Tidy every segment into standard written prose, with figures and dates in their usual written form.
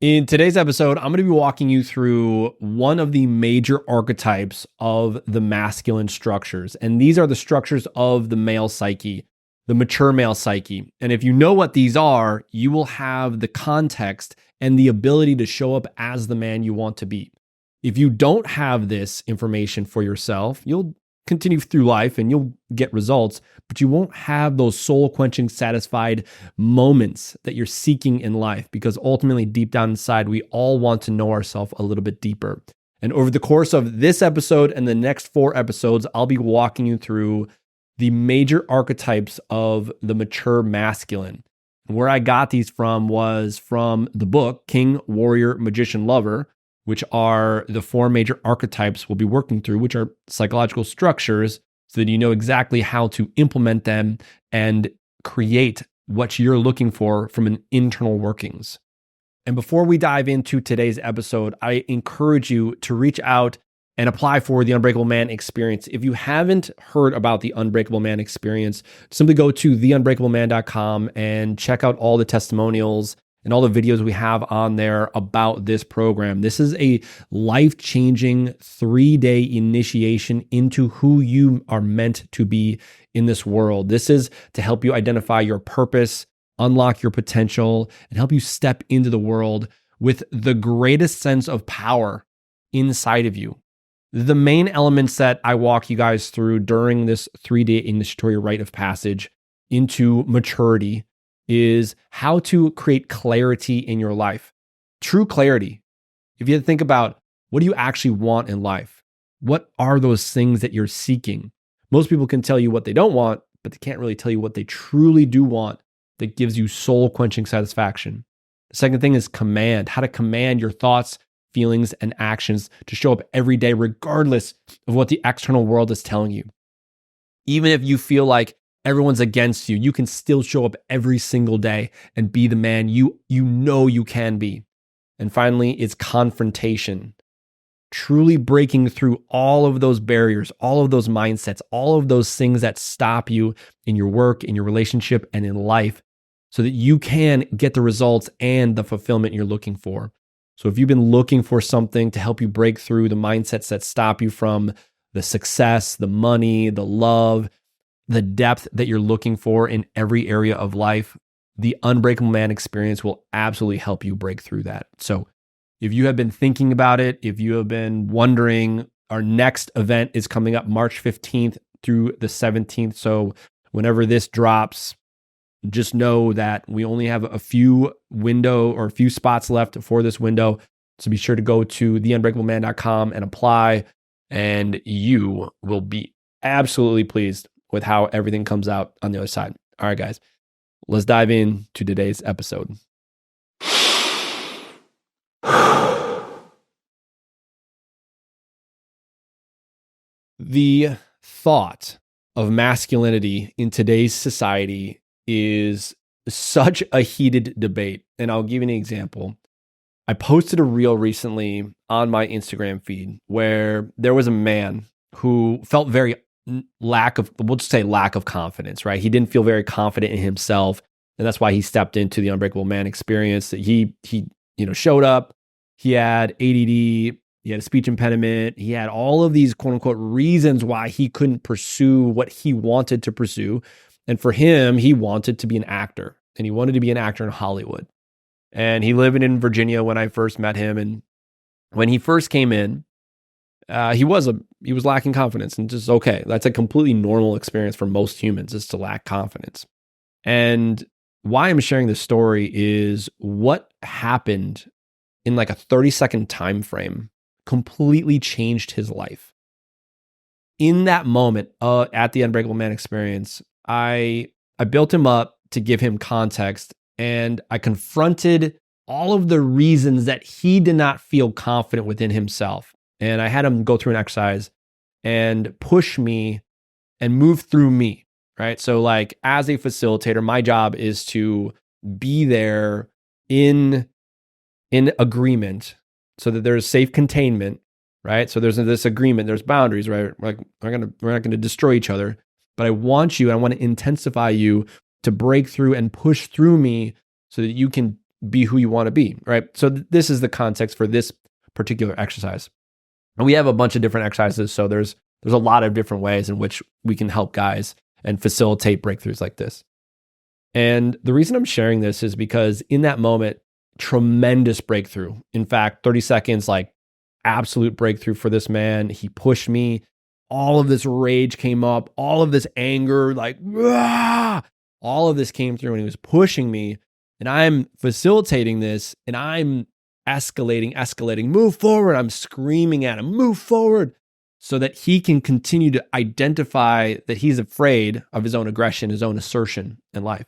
In today's episode, I'm going to be walking you through one of the major archetypes of the masculine structures. And these are the structures of the male psyche, the mature male psyche. And if you know what these are, you will have the context and the ability to show up as the man you want to be. If you don't have this information for yourself, you'll continue through life and you'll get results, but you won't have those soul-quenching, satisfied moments that you're seeking in life, because ultimately, deep down inside, we all want to know ourselves a little bit deeper. And over the course of this episode and the next 4 episodes, I'll be walking you through the major archetypes of the mature masculine. And where I got these from was from the book, King, Warrior, Magician, Lover, which are the 4 major archetypes we'll be working through, which are psychological structures, so that you know exactly how to implement them and create what you're looking for from an internal workings. And before we dive into today's episode, I encourage you to reach out and apply for the Unbreakable Man experience. If you haven't heard about the Unbreakable Man experience, simply go to theunbreakableman.com and check out all the testimonials and all the videos we have on there about this program. This is a life-changing 3-day initiation into who you are meant to be in this world. This is to help you identify your purpose, unlock your potential, and help you step into the world with the greatest sense of power inside of you. The main elements that I walk you guys through during this 3-day initiatory rite of passage into maturity is how to create clarity in your life. True clarity. If you think about, what do you actually want in life? What are those things that you're seeking? Most people can tell you what they don't want, but they can't really tell you what they truly do want that gives you soul-quenching satisfaction. The second thing is command, how to command your thoughts, feelings, and actions to show up every day, regardless of what the external world is telling you. Even if you feel like everyone's against you, you can still show up every single day and be the man you know you can be. And finally, it's confrontation. Truly breaking through all of those barriers, all of those mindsets, all of those things that stop you in your work, in your relationship, and in life, so that you can get the results and the fulfillment you're looking for. So if you've been looking for something to help you break through the mindsets that stop you from the success, the money, the love, the depth that you're looking for in every area of life, the Unbreakable Man experience will absolutely help you break through that. So if you have been thinking about it, if you have been wondering, our next event is coming up March 15th through the 17th. So whenever this drops, just know that we only have a few spots left for this window. So be sure to go to theunbreakableman.com and apply, and you will be absolutely pleased with how everything comes out on the other side. All right, guys, let's dive into today's episode. The thought of masculinity in today's society is such a heated debate. And I'll give you an example. I posted a reel recently on my Instagram feed where there was a man who felt very lack of confidence, right? He didn't feel very confident in himself. And that's why he stepped into the Unbreakable Man experience. That he showed up, he had ADD, he had a speech impediment, he had all of these quote unquote reasons why he couldn't pursue what he wanted to pursue. And for him, he wanted to be an actor, and he wanted to be an actor in Hollywood. And he lived in Virginia when I first met him. And when he first came in, he was lacking confidence, and just okay. That's a completely normal experience for most humans, is to lack confidence. And why I'm sharing this story is what happened in like a 30-second time frame completely changed his life. In that moment, at the Unbreakable Man experience, I built him up to give him context, and I confronted all of the reasons that he did not feel confident within himself. And I had him go through an exercise and push me and move through me, right? So like as a facilitator, my job is to be there in agreement so that there's safe containment, right? So there's this agreement, there's boundaries, right? Like we're not going to destroy each other, but I want to intensify you to break through and push through me so that you can be who you want to be, right? So this is the context for this particular exercise. And we have a bunch of different exercises, so there's a lot of different ways in which we can help guys and facilitate breakthroughs like this. And the reason I'm sharing this is because in that moment, tremendous breakthrough. In fact, 30 seconds, like absolute breakthrough for this man. He pushed me. All of this rage came up, all of this anger, like, ah! All of this came through and he was pushing me. And I'm facilitating this and I'm escalating, move forward. I'm screaming at him, move forward, so that he can continue to identify that he's afraid of his own aggression, his own assertion in life.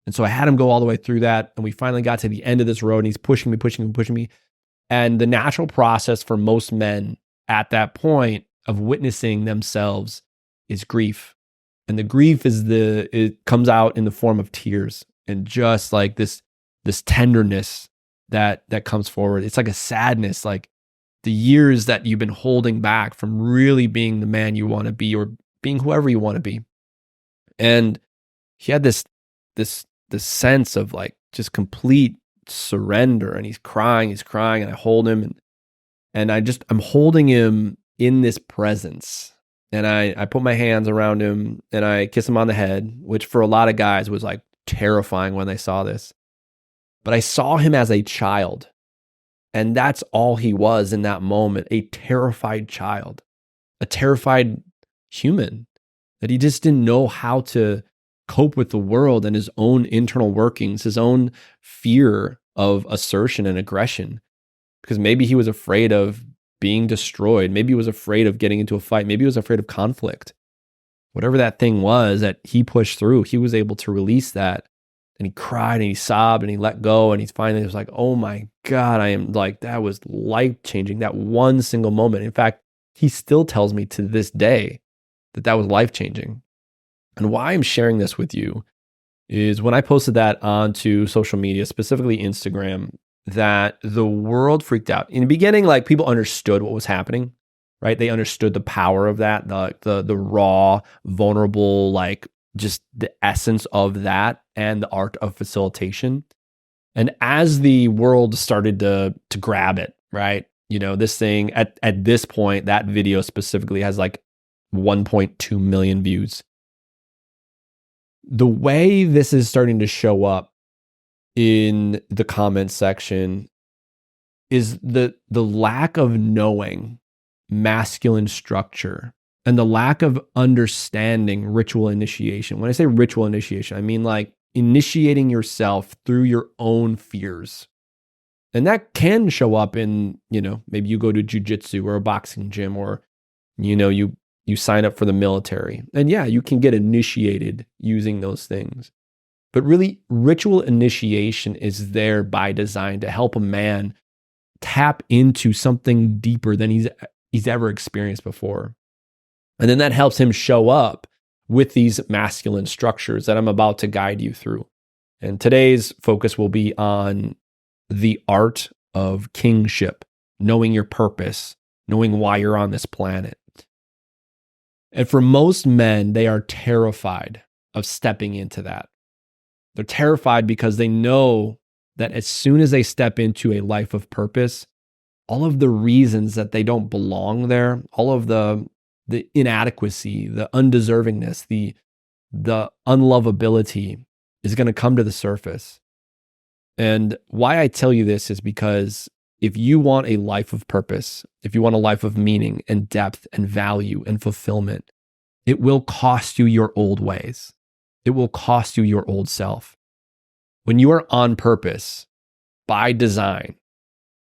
And so I had him go all the way through that. And we finally got to the end of this road and he's pushing me. And the natural process for most men at that point of witnessing themselves is grief. And the grief it comes out in the form of tears and just like this tenderness that comes forward. It's like a sadness, like the years that you've been holding back from really being the man you want to be or being whoever you want to be. And he had this sense of like just complete surrender, and he's crying, and I hold him and I'm holding him in this presence. And I put my hands around him and I kiss him on the head, which for a lot of guys was like terrifying when they saw this. But I saw him as a child. And that's all he was in that moment, a terrified child, a terrified human, that he just didn't know how to cope with the world and his own internal workings, his own fear of assertion and aggression. Because maybe he was afraid of being destroyed. Maybe he was afraid of getting into a fight. Maybe he was afraid of conflict. Whatever that thing was that he pushed through, he was able to release that. And he cried and he sobbed and he let go. And he finally was like, oh my God, I am like, that was life-changing. That one single moment. In fact, he still tells me to this day that was life-changing. And why I'm sharing this with you is when I posted that onto social media, specifically Instagram, that the world freaked out. In the beginning, like people understood what was happening, right? They understood the power of that, the raw, vulnerable, like just the essence of that and the art of facilitation. And as the world started to grab it, right? You know, this thing at this point, that video specifically has like 1.2 million views. The way this is starting to show up in the comment section is the lack of knowing masculine structure and the lack of understanding ritual initiation. When I say ritual initiation, I mean like initiating yourself through your own fears. And that can show up in, you know, maybe you go to jujitsu or a boxing gym, or, you know, you sign up for the military. And yeah, you can get initiated using those things. But really, ritual initiation is there by design to help a man tap into something deeper than he's ever experienced before. And then that helps him show up with these masculine structures that I'm about to guide you through. And today's focus will be on the art of kingship, knowing your purpose, knowing why you're on this planet. And for most men, they are terrified of stepping into that. They're terrified because they know that as soon as they step into a life of purpose, all of the reasons that they don't belong there, all of the inadequacy, the undeservingness, the unlovability is going to come to the surface. And why I tell you this is because if you want a life of purpose, if you want a life of meaning and depth and value and fulfillment, it will cost you your old ways. It will cost you your old self. When you are on purpose, by design,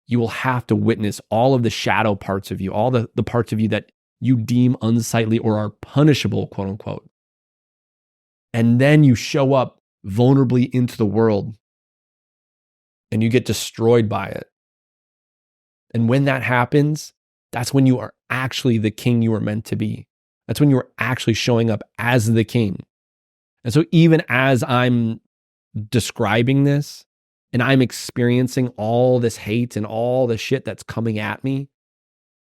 you will have to witness all of the shadow parts of you, all the parts of you that you deem unsightly or are punishable, quote unquote. And then you show up vulnerably into the world and you get destroyed by it. And when that happens, that's when you are actually the king you were meant to be. That's when you are actually showing up as the king. And so even as I'm describing this and I'm experiencing all this hate and all the shit that's coming at me,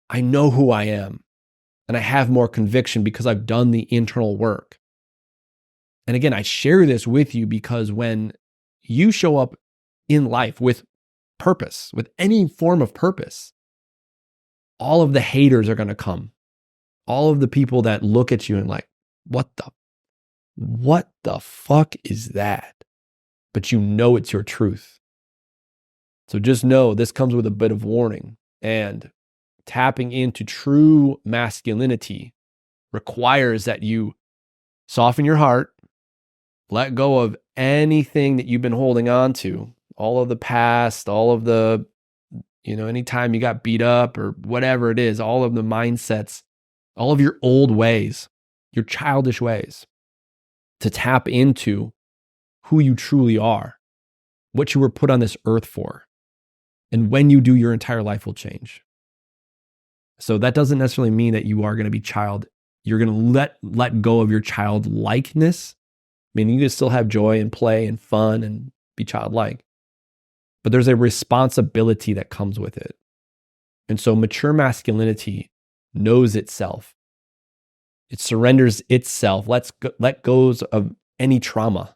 I know who I am. And I have more conviction because I've done the internal work. And again, I share this with you because when you show up in life with purpose, with any form of purpose, all of the haters are going to come. All of the people that look at you and like, what the fuck is that? But you know it's your truth. So just know this comes with a bit of warning, and tapping into true masculinity requires that you soften your heart, let go of anything that you've been holding on to, all of the past, all of the, anytime you got beat up or whatever it is, all of the mindsets, all of your old ways, your childish ways, to tap into who you truly are, what you were put on this earth for. And when you do, your entire life will change. So that doesn't necessarily mean that you are going to be you're going to let go of your childlikeness. I mean, you can still have joy and play and fun and be childlike, but there's a responsibility that comes with it. And so mature masculinity knows itself. It surrenders itself, let go of any trauma,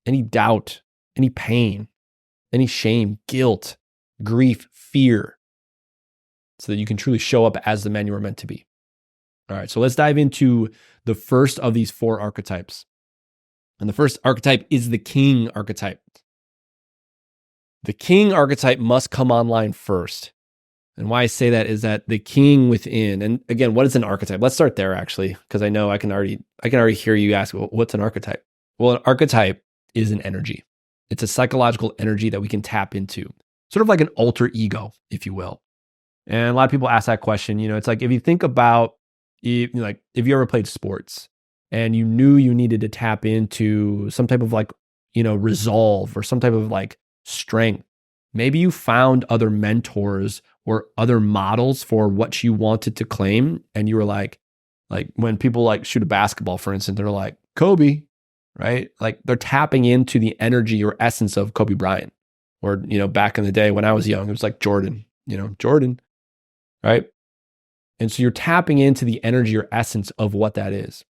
any doubt, any pain, any shame, guilt, grief, fear, so that you can truly show up as the man you are meant to be. All right, so let's dive into the first of these 4 archetypes. And the first archetype is the king archetype. The king archetype must come online first. And why I say that is that the king within, and again, what is an archetype? Let's start there actually, because I know I can already hear you ask, well, what's an archetype? Well, an archetype is an energy. It's a psychological energy that we can tap into, sort of like an alter ego, if you will. And a lot of people ask that question. It's like if you think about, if you ever played sports and you knew you needed to tap into some type of resolve or some type of strength. Maybe you found other mentors or other models for what you wanted to claim. And you were like when people shoot a basketball, for instance, they're like, Kobe, right? Like they're tapping into the energy or essence of Kobe Bryant. Or, back in the day when I was young, it was like Jordan, Jordan, right? And so you're tapping into the energy or essence of what that is.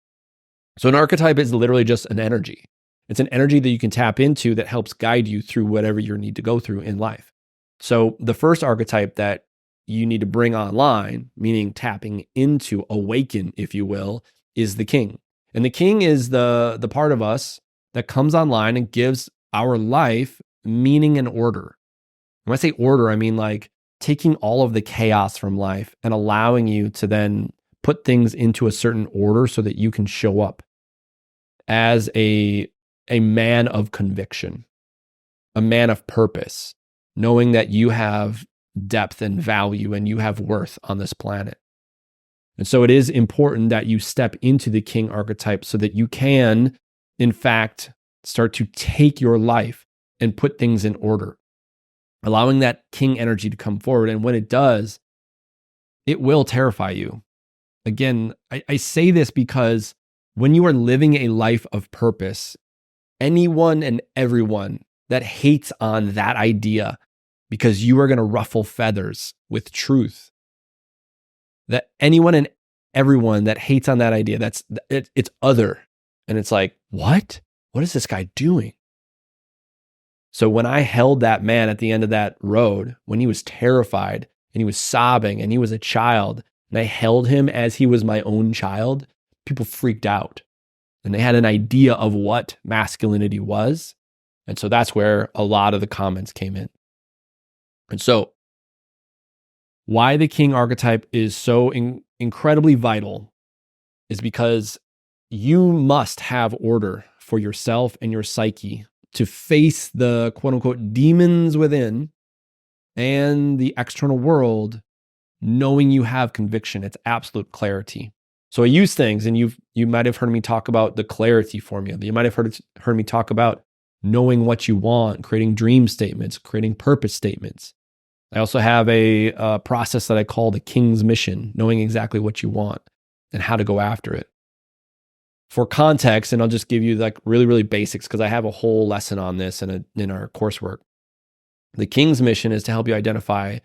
So an archetype is literally just an energy. It's an energy that you can tap into that helps guide you through whatever you need to go through in life. So the first archetype that you need to bring online, meaning tapping into, awaken, if you will, is the king. And the king is the part of us that comes online and gives our life meaning and order. When I say order, I mean taking all of the chaos from life and allowing you to then put things into a certain order so that you can show up as a man of conviction, a man of purpose, knowing that you have depth and value and you have worth on this planet. And so it is important that you step into the king archetype so that you can, in fact, start to take your life and put things in order, allowing that king energy to come forward. And when it does, it will terrify you. Again, I say this because when you are living a life of purpose, anyone and everyone that hates on that idea because you are going to ruffle feathers with truth, that anyone and everyone that hates on that idea, it's other. And it's like, what? What is this guy doing? So when I held that man at the end of that road, when he was terrified and he was sobbing and he was a child, and I held him as he was my own child, people freaked out. And they had an idea of what masculinity was. And so that's where a lot of the comments came in. And so why the king archetype is so incredibly vital is because you must have order for yourself and your psyche to face the quote unquote demons within and the external world, knowing you have conviction. It's absolute clarity. So I use things, and you might have heard me talk about the clarity formula. You might have heard me talk about knowing what you want, creating dream statements, creating purpose statements. I also have a process that I call the King's Mission, knowing exactly what you want and how to go after it. For context, and I'll just give you really, really basics because I have a whole lesson on this in our coursework. The King's Mission is to help you identify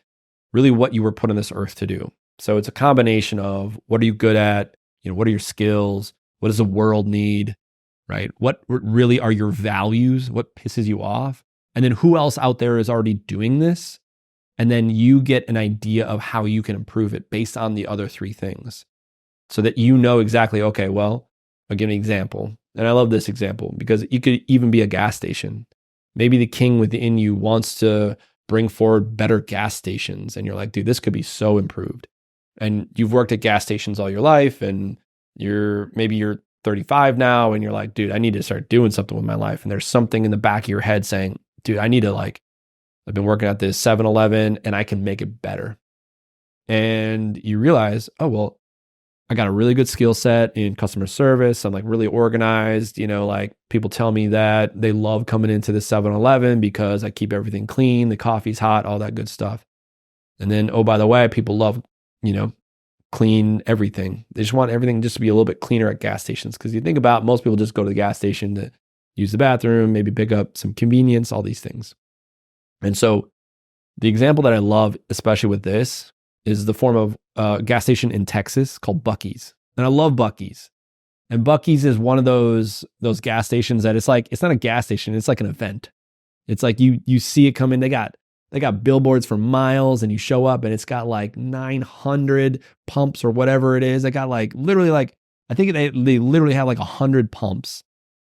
really what you were put on this earth to do. So it's a combination of what are you good at? What are your skills? What does the world need? Right? What really are your values? What pisses you off? And then who else out there is already doing this? And then you get an idea of how you can improve it based on the other three things so that you know exactly, okay, well, I'll give an example. And I love this example because you could even be a gas station. Maybe the king within you wants to bring forward better gas stations. And you're like, dude, this could be so improved. And you've worked at gas stations all your life and maybe you're 35 now and you're like, dude, I need to start doing something with my life. And there's something in the back of your head saying, dude, I need to I've been working at this 7-Eleven and I can make it better. And you realize, oh, well, I got a really good skill set in customer service. I'm really organized. People tell me that they love coming into the 7-Eleven because I keep everything clean. The coffee's hot, all that good stuff. And then, oh, by the way, people love, clean everything. They just want everything just to be a little bit cleaner at gas stations. Because you think about most people just go to the gas station to use the bathroom, maybe pick up some convenience, all these things. And so the example that I love, especially with this, is the form of a gas station in Texas called Buc-ee's. And I love Buc-ee's. And Buc-ee's is one of those gas stations that it's not a gas station, it's like an event. It's like you see it come in, they got billboards for miles and you show up and it's got 900 pumps or whatever it is. They got literally I think they literally have 100 pumps.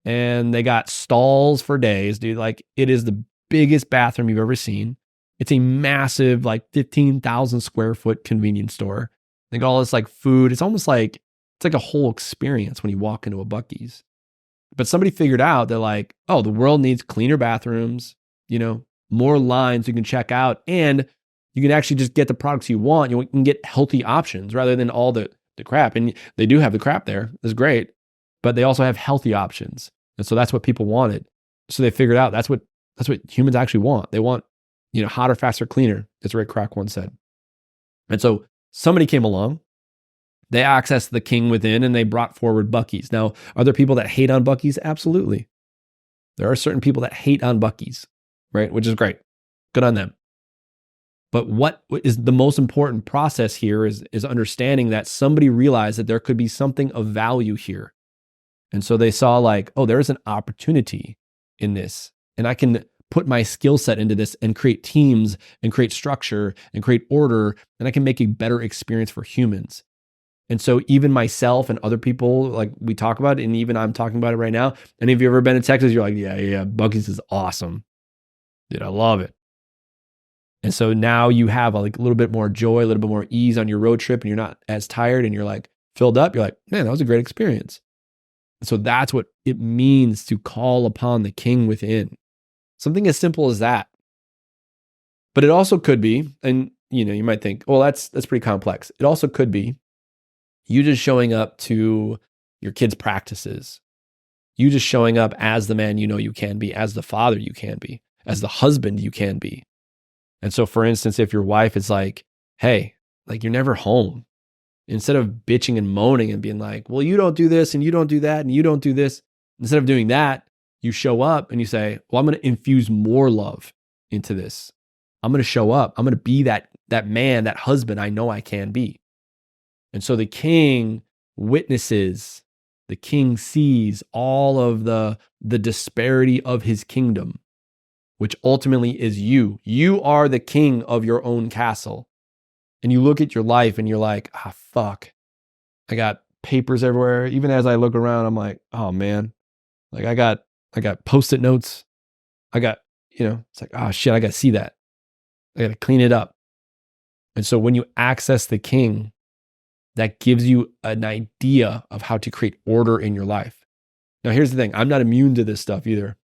And they got stalls for days, dude. It is the biggest bathroom you've ever seen. It's a massive 15,000 square foot convenience store. They got all this food. It's almost it's a whole experience when you walk into a Buc-ee's. But somebody figured out that oh, the world needs cleaner bathrooms, more lines you can check out, and you can actually just get the products you want. You can get healthy options rather than all the crap. And they do have the crap there. It's great. But they also have healthy options. And so that's what people wanted. So they figured out that's what humans actually want. They want, hotter, faster, cleaner, as Ray Kroc once said. And so somebody came along, they accessed the king within and they brought forward Buc-ee's. Now, are there people that hate on Buc-ee's? Absolutely. There are certain people that hate on Buc-ee's, right? Which is great. Good on them. But what is the most important process here is understanding that somebody realized that there could be something of value here. And so they saw oh, there's an opportunity in this. And I can put my skill set into this and create teams and create structure and create order. And I can make a better experience for humans. And so even myself and other people, we talk about it, and even I'm talking about it right now. And if you've ever been to Texas, you're like, yeah, Buc-ee's is awesome. Dude, I love it. And so now you have a little bit more joy, a little bit more ease on your road trip, and you're not as tired and you're filled up. You're like, man, that was a great experience. So that's what it means to call upon the king within. Something as simple as that. But it also could be, and you might think, well, that's pretty complex. It also could be you just showing up to your kids' practices. You just showing up as the man you can be, as the father you can be, as the husband you can be. And so, for instance, if your wife is hey, you're never home. Instead of bitching and moaning and being well, you don't do this and you don't do that and you don't do this. Instead of doing that, you show up and you say, well, I'm going to infuse more love into this. I'm going to show up. I'm going to be that man, that husband I know I can be. And so the king witnesses, the king sees all of the disparity of his kingdom, which ultimately is you. You are the king of your own castle. And you look at your life and you're like, fuck. I got papers everywhere. Even as I look around, I'm like, oh man. I got Post-it notes. I got, it's oh shit, I got to see that. I got to clean it up. And so when you access the king, that gives you an idea of how to create order in your life. Now, here's the thing. I'm not immune to this stuff either.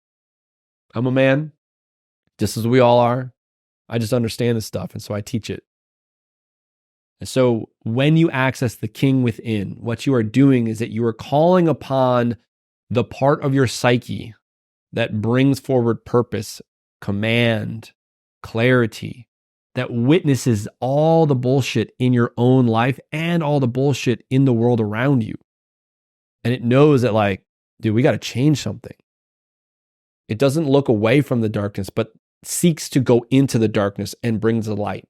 I'm a man, just as we all are. I just understand this stuff. And so I teach it. And so when you access the king within, what you are doing is that you are calling upon the part of your psyche that brings forward purpose, command, clarity, that witnesses all the bullshit in your own life and all the bullshit in the world around you. And it knows that dude, we got to change something. It doesn't look away from the darkness, but seeks to go into the darkness and brings the light.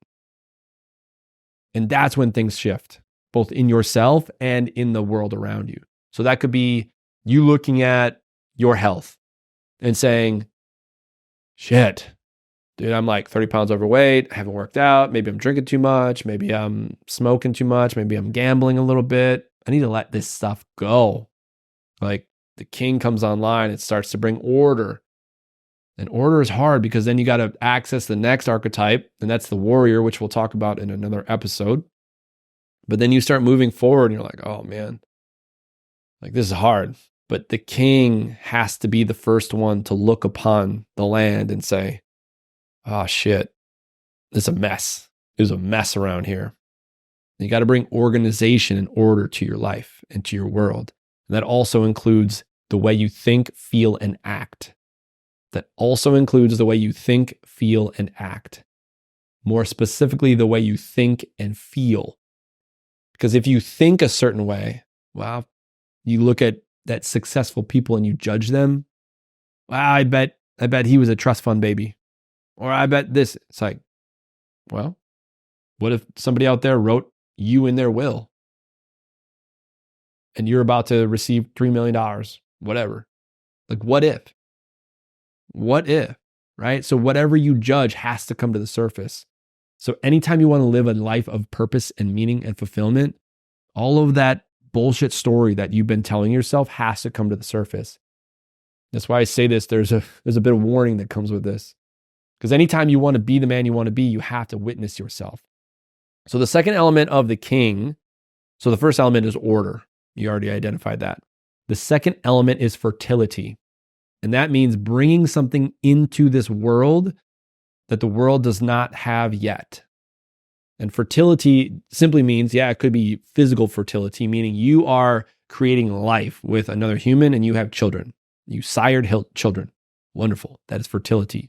And that's when things shift, both in yourself and in the world around you. So that could be you looking at your health and saying, shit, dude, I'm like 30 pounds overweight. I haven't worked out. Maybe I'm drinking too much. Maybe I'm smoking too much. Maybe I'm gambling a little bit. I need to let this stuff go. Like the king comes online, it starts to bring order. And order is hard because then you got to access the next archetype, and that's the warrior, which we'll talk about in another episode. But then you start moving forward and you're like, oh man, like this is hard. But the king has to be the first one to look upon the land and say, oh shit, it's a mess. There's a mess around here. And you got to bring organization and order to your life and to your world. And that also includes the way you think, feel, and act. That also includes the way you think, feel, and act. More specifically, the way you think and feel. Because if you think a certain way, wow, you look at that successful people and you judge them. Wow, I bet he was a trust fund baby. Or I bet this. It's like, well, what if somebody out there wrote you in their will? And you're about to receive $3 million, whatever. Like, what if? What if, right? So whatever you judge has to come to the surface. So anytime you want to live a life of purpose and meaning and fulfillment, all of that bullshit story that you've been telling yourself has to come to the surface. That's why I say this. There's a bit of warning that comes with this. Because anytime you want to be the man you want to be, you have to witness yourself. So the second element of the king, so the first element is order. You already identified that. The second element is fertility. And that means bringing something into this world that the world does not have yet. And fertility simply means, it could be physical fertility, meaning you are creating life with another human and you have children. You sired children. Wonderful. That is fertility.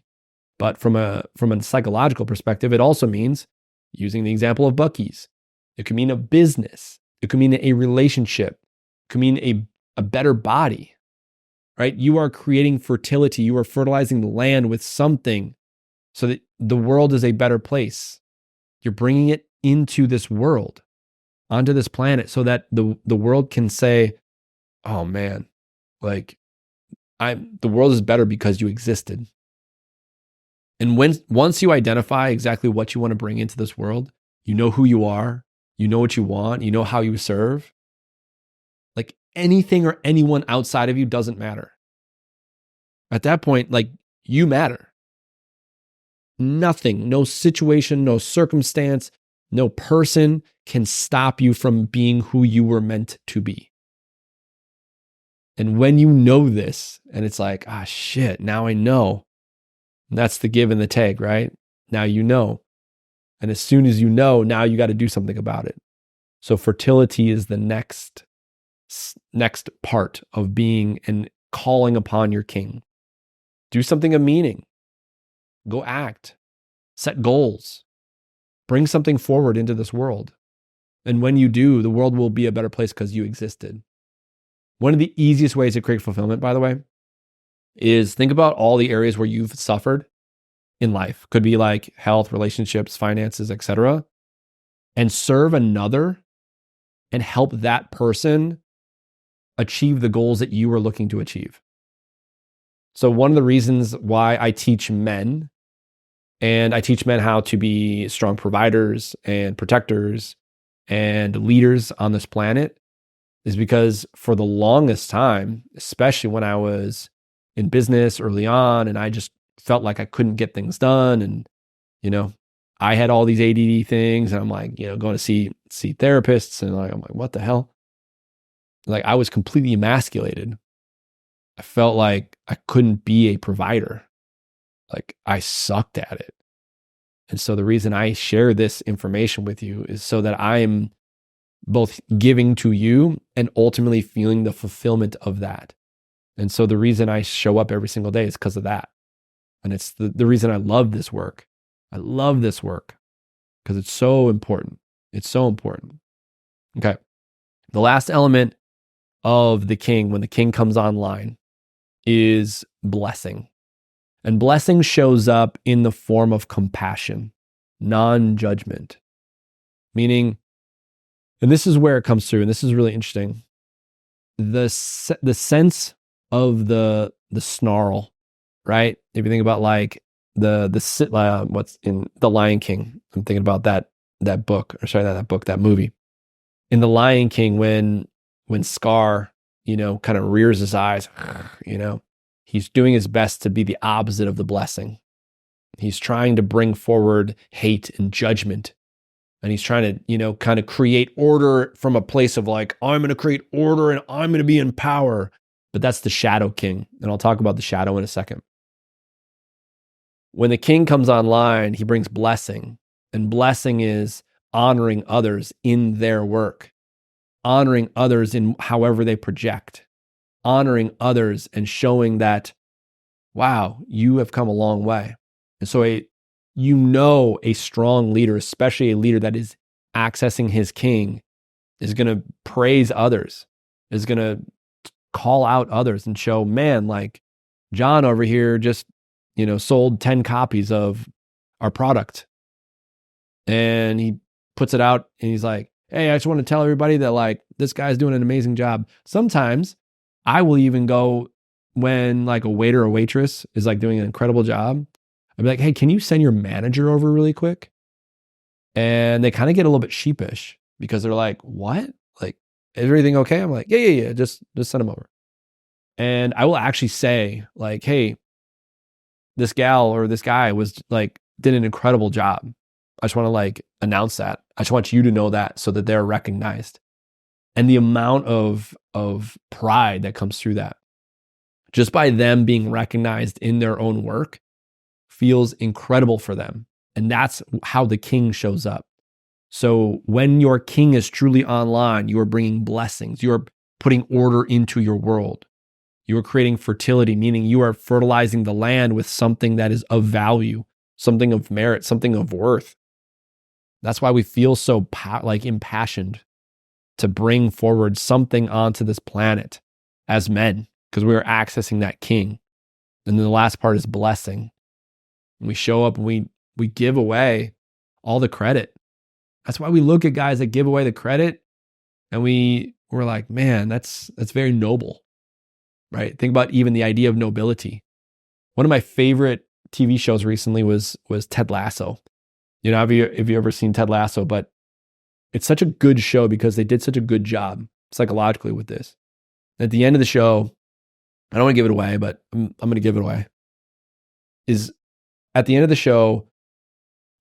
But from a psychological perspective, it also means, using the example of Buc-ee's, it could mean a business. It could mean a relationship. It could mean a better body. Right? You are creating fertility. You are fertilizing the land with something so that the world is a better place. You're bringing it into this world, onto this planet, so that the world can say, oh man, like the world is better because you existed. And once you identify exactly what you want to bring into this world, you know who you are, you know what you want, you know how you serve. Like anything or anyone outside of you doesn't matter. At that point, like you matter. Nothing, no situation, no circumstance, no person can stop you from being who you were meant to be. And when you know this, and it's like, shit, now I know. That's the give and the take, right? Now you know. And as soon as you know, now you got to do something about it. So fertility is the next part of being and calling upon your king. Do something of meaning. Go act. Set goals. Bring something forward into this world. And when you do, the world will be a better place because you existed. One of the easiest ways to create fulfillment, by the way, is think about all the areas where you've suffered in life. Could be like health, relationships, finances, etc. And serve another and help that person achieve the goals that you were looking to achieve. So one of the reasons why I teach men, and I teach men how to be strong providers and protectors and leaders on this planet, is because for the longest time, especially when I was in business early on, and I just felt like I couldn't get things done. And, I had all these ADD things, and I'm like, going to see therapists, and I'm like, what the hell? Like I was completely emasculated. I felt like I couldn't be a provider. Like I sucked at it. And so the reason I share this information with you is so that I'm both giving to you and ultimately feeling the fulfillment of that. And so the reason I show up every single day is because of that. And it's the reason I love this work. I love this work because it's so important. It's so important. Okay. The last element of the king, when the king comes online, is blessing. And blessing shows up in the form of compassion, non-judgment. Meaning, and this is where it comes through, and this is really interesting, the sense of the snarl, right? If you think about like what's in The Lion King, I'm thinking about that book, or sorry, not that book, that movie. In The Lion King, when Scar, kind of rears his eyes, he's doing his best to be the opposite of the blessing. He's trying to bring forward hate and judgment. And he's trying to, kind of create order from a place of like, I'm going to create order and I'm going to be in power. But that's the Shadow King. And I'll talk about the shadow in a second. When the king comes online, he brings blessing. And blessing is honoring others in their work, honoring others in however they project, honoring others and showing that, wow, you have come a long way. And so a strong leader, especially a leader that is accessing his king, is going to praise others, is going to call out others and show, man, like John over here just, sold 10 copies of our product. And he puts it out and he's like, hey, I just want to tell everybody that like this guy's doing an amazing job. Sometimes I will even go when like a waiter or waitress is like doing an incredible job. I'd be like, hey, can you send your manager over really quick? And they kind of get a little bit sheepish because they're like, what? Like, is everything okay? I'm like, yeah. Just send him over. And I will actually say like, hey, this gal or this guy was like, did an incredible job. I just want to like announce that. I just want you to know that so that they're recognized. And the amount of pride that comes through that, just by them being recognized in their own work, feels incredible for them. And that's how the king shows up. So when your king is truly online, you are bringing blessings. You are putting order into your world. You are creating fertility, meaning you are fertilizing the land with something that is of value, something of merit, something of worth. That's why we feel so impassioned to bring forward something onto this planet as men, because we are accessing that king. And then the last part is blessing. And we show up and we give away all the credit. That's why we look at guys that give away the credit and we're like, man, that's very noble, right? Think about even the idea of nobility. One of my favorite TV shows recently was Ted Lasso. Have you ever seen Ted Lasso? But it's such a good show because they did such a good job psychologically with this. At the end of the show, I don't want to give it away, but I'm going to give it away. Is at the end of the show,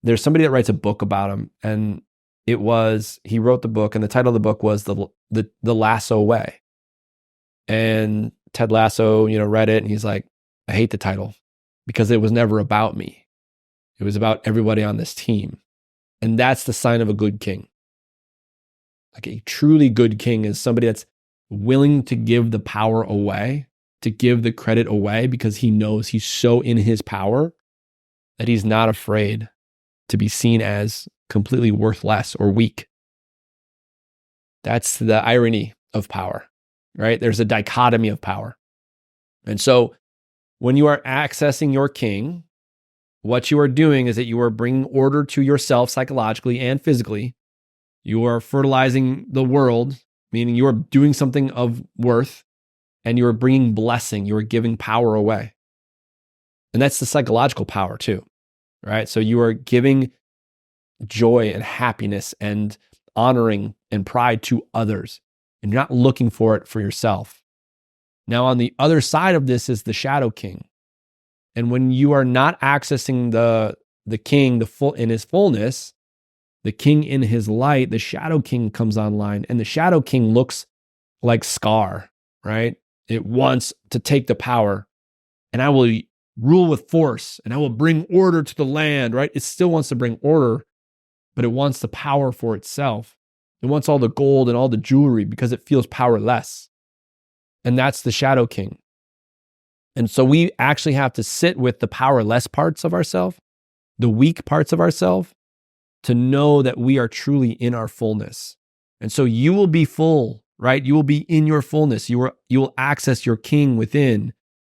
there's somebody that writes a book about him, and he wrote the book, and the title of the book was the Lasso Way. And Ted Lasso, read it, and he's like, I hate the title because it was never about me. It was about everybody on this team. And that's the sign of a good king. Like a truly good king is somebody that's willing to give the power away, to give the credit away, because he knows he's so in his power that he's not afraid to be seen as completely worthless or weak. That's the irony of power, right? There's a dichotomy of power. And so when you are accessing your king, what you are doing is that you are bringing order to yourself psychologically and physically. You are fertilizing the world, meaning you are doing something of worth, and you are bringing blessing. You are giving power away. And that's the psychological power too, right? So you are giving joy and happiness and honoring and pride to others, and you're not looking for it for yourself. Now, on the other side of this is the Shadow King. And when you are not accessing the king in his fullness, the king in his light, the Shadow King comes online, and the Shadow King looks like Scar, right? It wants to take the power, and I will rule with force, and I will bring order to the land, right? It still wants to bring order, but it wants the power for itself. It wants all the gold and all the jewelry because it feels powerless. And that's the Shadow King. And so we actually have to sit with the powerless parts of ourselves, the weak parts of ourselves, to know that we are truly in our fullness. And so you will be full, right? You will be in your fullness. You will access your king within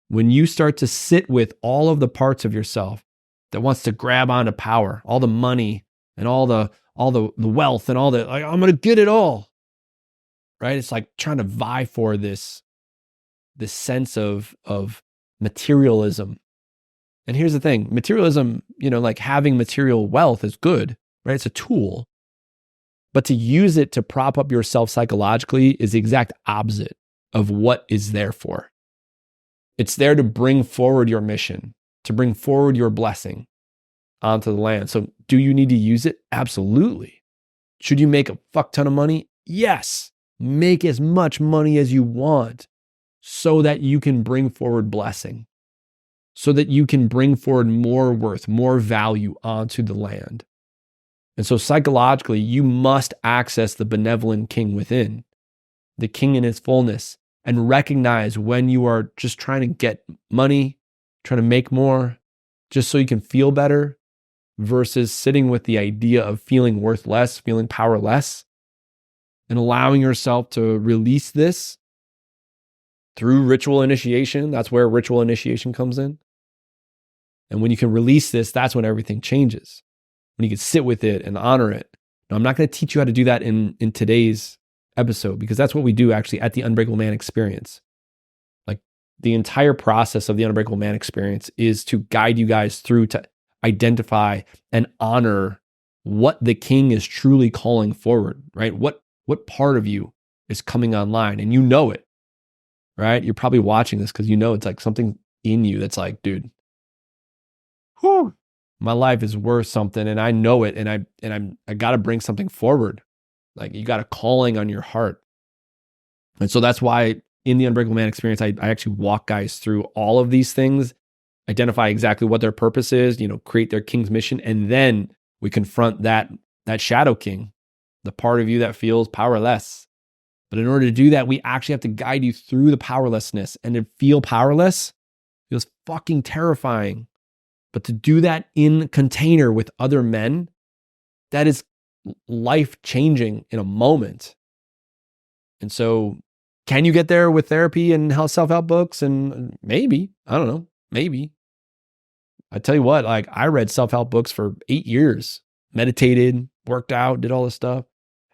when you start to sit with all of the parts of yourself that wants to grab onto power, all the money and all the wealth and all the, like, I'm going to get it all, right? It's like trying to vie for this sense of materialism. And here's the thing, materialism, like having material wealth is good, right? It's a tool. But to use it to prop up yourself psychologically is the exact opposite of what is there for. It's there to bring forward your mission, to bring forward your blessing onto the land. So do you need to use it? Absolutely. Should you make a fuck ton of money? Yes. Make as much money as you want so that you can bring forward blessing, so that you can bring forward more worth, more value onto the land. And so psychologically, you must access the benevolent king within, the king in his fullness, and recognize when you are just trying to get money, trying to make more, just so you can feel better, versus sitting with the idea of feeling worth less, feeling powerless, and allowing yourself to release this through ritual initiation. That's where ritual initiation comes in. And when you can release this, that's when everything changes. When you can sit with it and honor it. Now, I'm not going to teach you how to do that in today's episode, because that's what we do actually at the Unbreakable Man experience. Like the entire process of the Unbreakable Man experience is to guide you guys through to identify and honor what the king is truly calling forward, right? What part of you is coming online, and you know it, right? You're probably watching this because you know it's like something in you that's like, dude, whew, my life is worth something, and I know it, and I got to bring something forward. Like you got a calling on your heart. And so that's why in the Unbreakable Man experience, I actually walk guys through all of these things, identify exactly what their purpose is, create their king's mission, and then we confront that shadow king, the part of you that feels powerless. But in order to do that, we actually have to guide you through the powerlessness. And to feel powerless feels fucking terrifying. But to do that in container with other men, that is life-changing in a moment. And so can you get there with therapy and self-help books? And maybe, I don't know, maybe. I tell you what, like I read self-help books for 8 years, meditated, worked out, did all this stuff.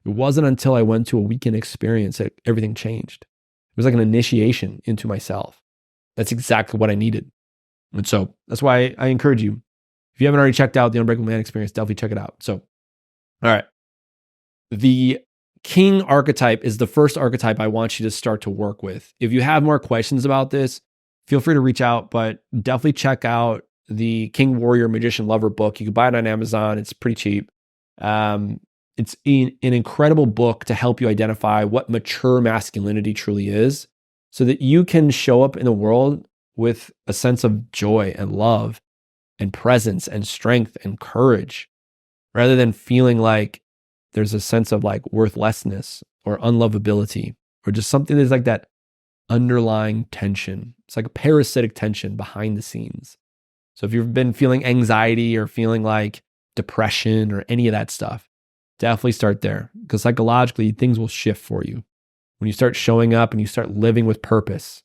It wasn't until I went to a weekend experience that everything changed. It was like an initiation into myself. That's exactly what I needed. And so that's why I encourage you, if you haven't already checked out the Unbreakable Man experience, definitely check it out. So, all right. The king archetype is the first archetype I want you to start to work with. If you have more questions about this, feel free to reach out, but definitely check out the King Warrior Magician Lover book. You can buy it on Amazon. It's pretty cheap. It's an incredible book to help you identify what mature masculinity truly is, so that you can show up in the world with a sense of joy and love and presence and strength and courage, rather than feeling like there's a sense of like worthlessness or unlovability, or just something that's like that underlying tension. It's like a parasitic tension behind the scenes. So if you've been feeling anxiety or feeling like depression or any of that stuff, definitely start there, because psychologically things will shift for you. When you start showing up and you start living with purpose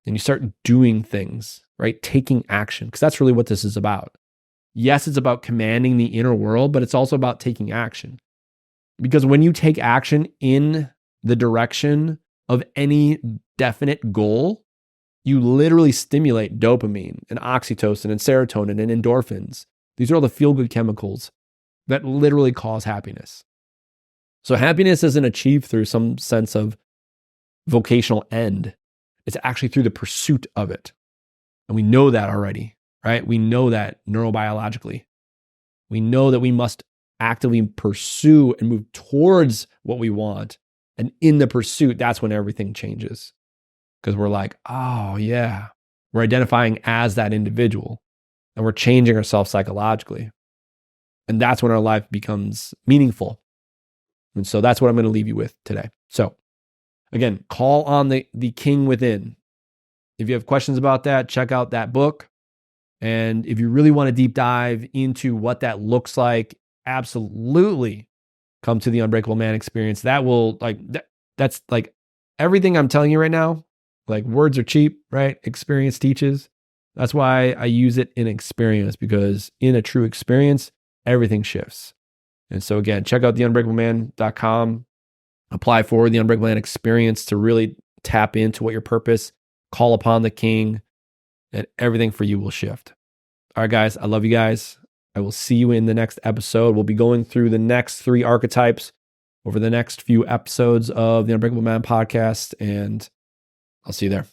and you start doing things, right? Taking action, because that's really what this is about. Yes, it's about commanding the inner world, but it's also about taking action. Because when you take action in the direction of any definite goal, you literally stimulate dopamine and oxytocin and serotonin and endorphins. These are all the feel-good chemicals that literally cause happiness. So happiness isn't achieved through some sense of vocational end. It's actually through the pursuit of it. And we know that already, right? We know that neurobiologically. We know that we must actively pursue and move towards what we want. And in the pursuit, that's when everything changes. Because we're like, oh yeah, we're identifying as that individual and we're changing ourselves psychologically. And that's when our life becomes meaningful. And so that's what I'm going to leave you with today. So again, call on the king within. If you have questions about that, check out that book. And if you really want to deep dive into what that looks like, absolutely come to the Unbreakable Man experience. That will that's like everything I'm telling you right now. Like words are cheap, right? Experience teaches. That's why I use it in experience, because in a true experience, everything shifts. And so again, check out theunbreakableman.com. Apply for the Unbreakable Man experience to really tap into what your purpose, call upon the king, and everything for you will shift. All right, guys, I love you guys. I will see you in the next episode. We'll be going through the next 3 archetypes over the next few episodes of the Unbreakable Man podcast, and I'll see you there.